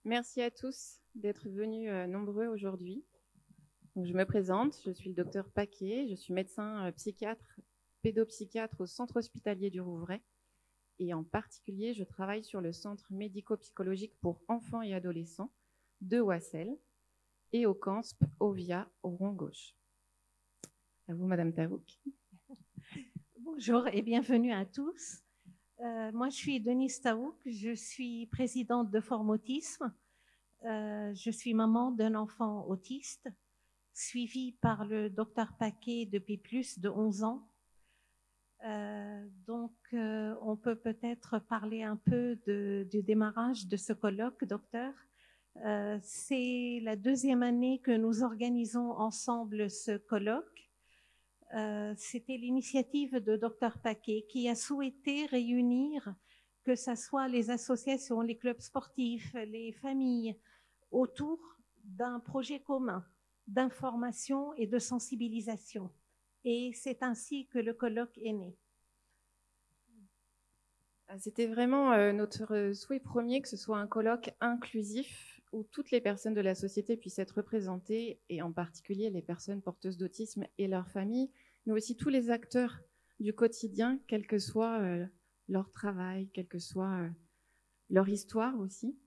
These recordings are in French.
Merci à tous d'être venus nombreux aujourd'hui. Je me présente, je suis le docteur Paquet, je suis médecin psychiatre, pédopsychiatre au centre hospitalier du Rouvray. Et en particulier, je travaille sur le centre médico-psychologique pour enfants et adolescents de Ouassel et au CANSP Ovia au Rond-Gauche. À vous, Madame Taouk. Bonjour et bienvenue à tous. Moi, je suis Denise Taouk, je suis présidente de Forme Autisme. Je suis maman d'un enfant autiste, suivi par le docteur Paquet depuis plus de 11 ans. On peut peut-être parler un peu du démarrage de ce colloque, docteur. C'est la deuxième année que nous organisons ensemble ce colloque. C'était l'initiative de Dr Paquet qui a souhaité réunir, que ce soit les associations, les clubs sportifs, les familles, autour d'un projet commun d'information et de sensibilisation. Et c'est ainsi que le colloque est né. C'était vraiment notre souhait premier que ce soit un colloque inclusif où toutes les personnes de la société puissent être représentées, et en particulier les personnes porteuses d'autisme et leurs familles, mais aussi tous les acteurs du quotidien, quel que soit leur travail, quelle que soit leur histoire aussi.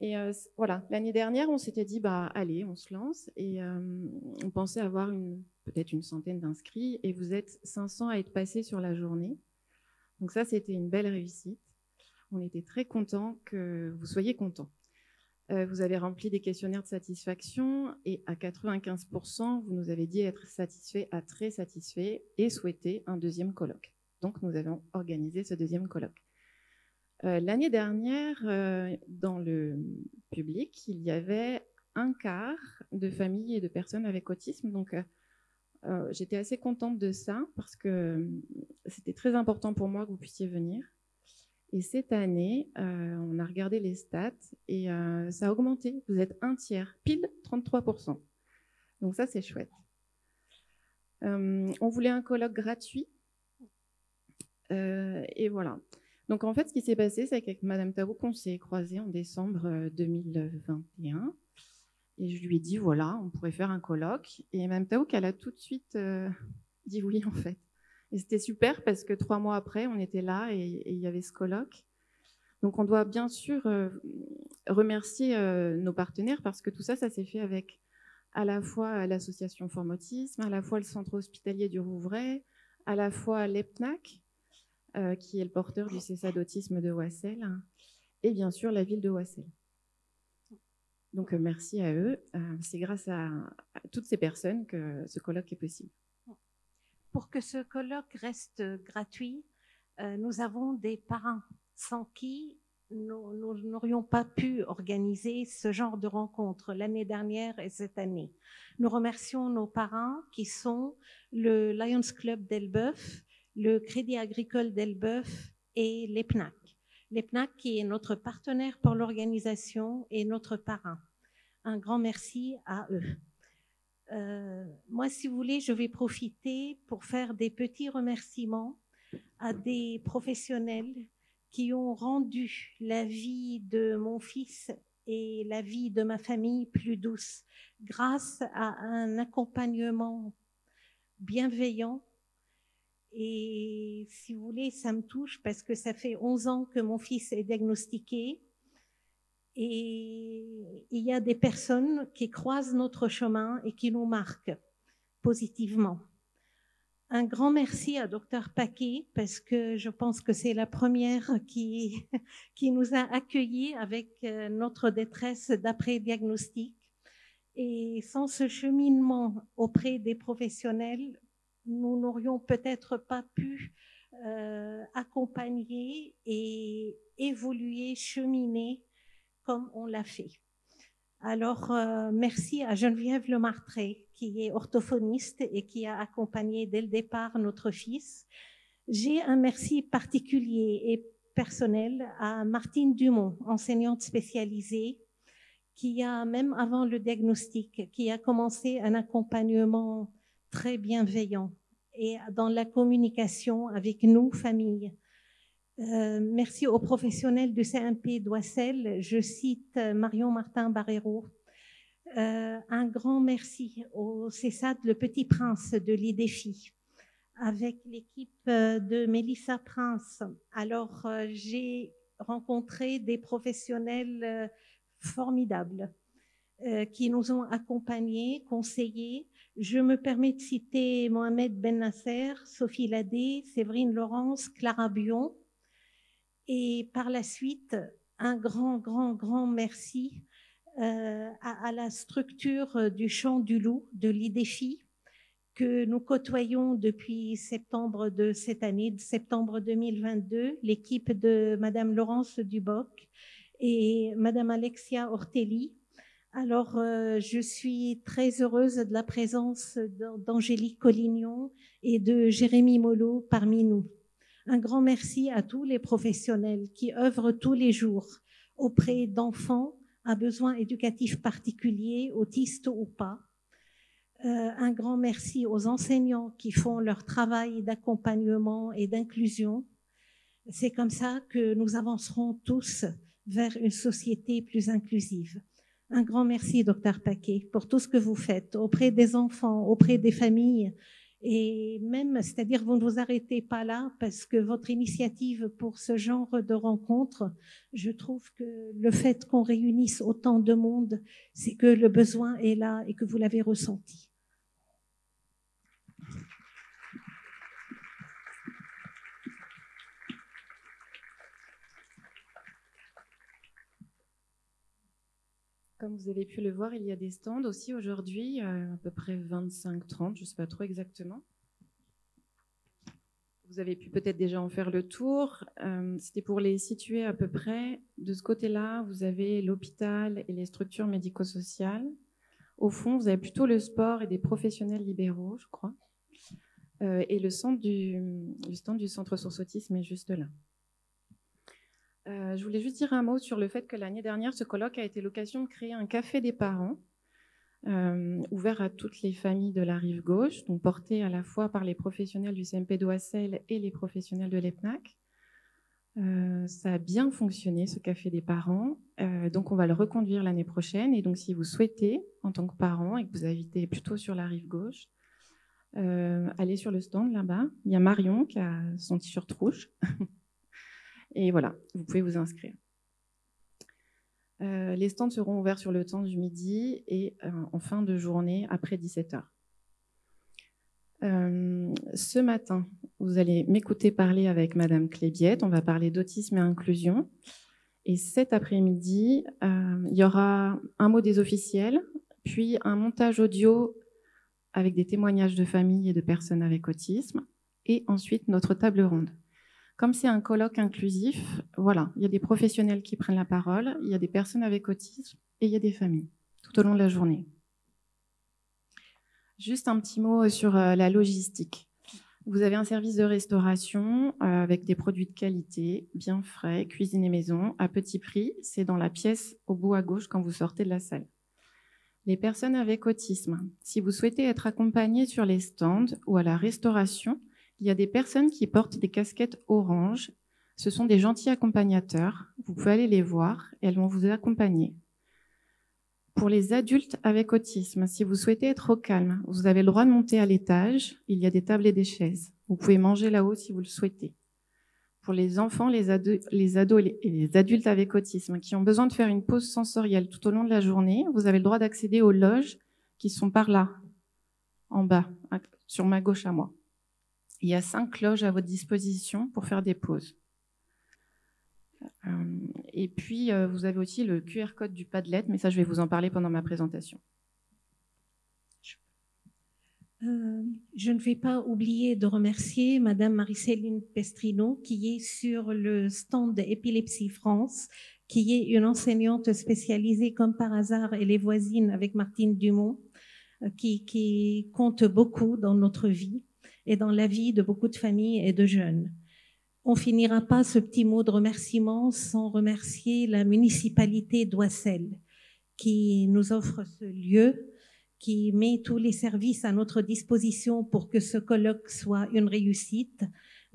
Et voilà, l'année dernière, on s'était dit, allez, on se lance, et on pensait avoir peut-être une centaine d'inscrits, et vous êtes 500 à être passés sur la journée. Donc ça, c'était une belle réussite. On était très contents que vous soyez contents. Vous avez rempli des questionnaires de satisfaction et à 95%, vous nous avez dit être satisfait à très satisfait et souhaiter un deuxième colloque. Donc, nous avons organisé ce deuxième colloque. L'année dernière, dans le public, il y avait un quart de familles et de personnes avec autisme. Donc, j'étais assez contente de ça parce que c'était très important pour moi que vous puissiez venir. Et cette année, on a regardé les stats et ça a augmenté. Vous êtes un tiers, pile 33%. Donc ça, c'est chouette. On voulait un colloque gratuit. Et voilà. Donc en fait, ce qui s'est passé, c'est qu'avec Madame Taouk, on s'est croisés en décembre 2021. Et je lui ai dit, voilà, on pourrait faire un colloque. Et Madame Taouk, elle a tout de suite dit oui, en fait. Et c'était super parce que 3 mois après, on était là et il y avait ce colloque. Donc, on doit bien sûr remercier nos partenaires parce que tout ça, ça s'est fait avec à la fois l'association Forme Autisme, à la fois le centre hospitalier du Rouvray, à la fois l'EPNAC, qui est le porteur du CESA d'autisme de Ouassel, et bien sûr la ville de Ouassel. Donc, merci à eux. C'est grâce à toutes ces personnes que ce colloque est possible. Pour que ce colloque reste gratuit, nous avons des parrains sans qui nous n'aurions pas pu organiser ce genre de rencontre l'année dernière et cette année. Nous remercions nos parrains qui sont le Lions Club d'Elbeuf, le Crédit Agricole d'Elbeuf et l'EPNAC. L'EPNAC qui est notre partenaire pour l'organisation et notre parrain. Un grand merci à eux. Moi, si vous voulez, je vais profiter pour faire des petits remerciements à des professionnels qui ont rendu la vie de mon fils et la vie de ma famille plus douce grâce à un accompagnement bienveillant. Et si vous voulez, ça me touche parce que ça fait 11 ans que mon fils est diagnostiqué. Et il y a des personnes qui croisent notre chemin et qui nous marquent positivement. Un grand merci à Dr Paquet parce que je pense que c'est la première qui nous a accueillis avec notre détresse d'après-diagnostic. Et sans ce cheminement auprès des professionnels, nous n'aurions peut-être pas pu accompagner et évoluer, cheminer comme on l'a fait. Alors, merci à Geneviève Lemartret, qui est orthophoniste et qui a accompagné dès le départ notre fils. J'ai un merci particulier et personnel à Martine Dumont, enseignante spécialisée, qui a, même avant le diagnostic, qui a commencé un accompagnement très bienveillant et dans la communication avec nous, famille. Merci aux professionnels du CMP d'Oissel. Je cite Marion Martin-Barrero. Un grand merci au CESAD Le Petit Prince de l'IDEFI, avec l'équipe de Mélissa Prince. Alors, j'ai rencontré des professionnels formidables qui nous ont accompagnés, conseillés. Je me permets de citer Mohamed Ben Nasser, Sophie Ladé, Séverine Laurence, Clara Bion. Et par la suite, un grand merci à la structure du Chant du Loup de l'IDEFI, que nous côtoyons depuis septembre de cette année, de septembre 2022, l'équipe de Madame Laurence Duboc et Madame Alexia Ortelli. Alors, je suis très heureuse de la présence d'Angélique Collignon et de Jérémy Molot parmi nous. Un grand merci à tous les professionnels qui œuvrent tous les jours auprès d'enfants à besoins éducatifs particuliers, autistes ou pas. Un grand merci aux enseignants qui font leur travail d'accompagnement et d'inclusion. C'est comme ça que nous avancerons tous vers une société plus inclusive. Un grand merci, Dr Paquet, pour tout ce que vous faites auprès des enfants, auprès des familles. Et même, c'est-à-dire, vous ne vous arrêtez pas là parce que votre initiative pour ce genre de rencontre, je trouve que le fait qu'on réunisse autant de monde, c'est que le besoin est là et que vous l'avez ressenti. Comme vous avez pu le voir, il y a des stands aussi aujourd'hui, à peu près 25-30, je ne sais pas trop exactement. Vous avez pu peut-être déjà en faire le tour. C'était pour les situer à peu près. De ce côté-là, vous avez l'hôpital et les structures médico-sociales. Au fond, vous avez plutôt le sport et des professionnels libéraux, je crois. Et le stand du Centre Source Autisme est juste là. Je voulais juste dire un mot sur le fait que l'année dernière, ce colloque a été l'occasion de créer un café des parents ouvert à toutes les familles de la rive gauche, donc porté à la fois par les professionnels du CMP d'Oissel et les professionnels de l'EPNAC. Ça a bien fonctionné, ce café des parents. Donc, on va le reconduire l'année prochaine. Et donc, si vous souhaitez, en tant que parent, et que vous habitez plutôt sur la rive gauche, allez sur le stand là-bas. Il y a Marion qui a son t-shirt rouge. Et voilà, vous pouvez vous inscrire. Les stands seront ouverts sur le temps du midi et en fin de journée après 17h. Ce matin, vous allez m'écouter parler avec Madame Clébiette. On va parler d'autisme et inclusion. Et cet après-midi, il y aura un mot des officiels, puis un montage audio avec des témoignages de familles et de personnes avec autisme, et ensuite notre table ronde. Comme c'est un colloque inclusif, voilà, il y a des professionnels qui prennent la parole, il y a des personnes avec autisme et il y a des familles tout au long de la journée. Juste un petit mot sur la logistique. Vous avez un service de restauration avec des produits de qualité, bien frais, cuisinés maison, à petit prix. C'est dans la pièce au bout à gauche quand vous sortez de la salle. Les personnes avec autisme, si vous souhaitez être accompagnées sur les stands ou à la restauration, il y a des personnes qui portent des casquettes orange. Ce sont des gentils accompagnateurs. Vous pouvez aller les voir et elles vont vous accompagner. Pour les adultes avec autisme, si vous souhaitez être au calme, vous avez le droit de monter à l'étage. Il y a des tables et des chaises. Vous pouvez manger là-haut si vous le souhaitez. Pour les enfants, les ados et les adultes avec autisme qui ont besoin de faire une pause sensorielle tout au long de la journée, vous avez le droit d'accéder aux loges qui sont par là, en bas, sur ma gauche à moi. Il y a 5 loges à votre disposition pour faire des pauses. Et puis, vous avez aussi le QR code du Padlet, mais ça, je vais vous en parler pendant ma présentation. Je ne vais pas oublier de remercier Madame Marie-Céline Pestrino, qui est sur le stand d'Épilepsie France, qui est une enseignante spécialisée, comme par hasard, elle est voisine avec Martine Dumont, qui compte beaucoup dans notre vie et dans la vie de beaucoup de familles et de jeunes. On finira pas ce petit mot de remerciement sans remercier la municipalité d'Oissel qui nous offre ce lieu, qui met tous les services à notre disposition pour que ce colloque soit une réussite.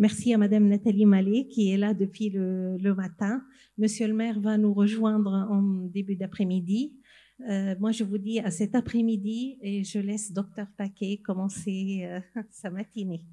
Merci à Madame Nathalie Mallet qui est là depuis le matin. Monsieur le maire va nous rejoindre en début d'après-midi. Moi, je vous dis à cet après-midi et je laisse Docteur Paquet commencer sa matinée.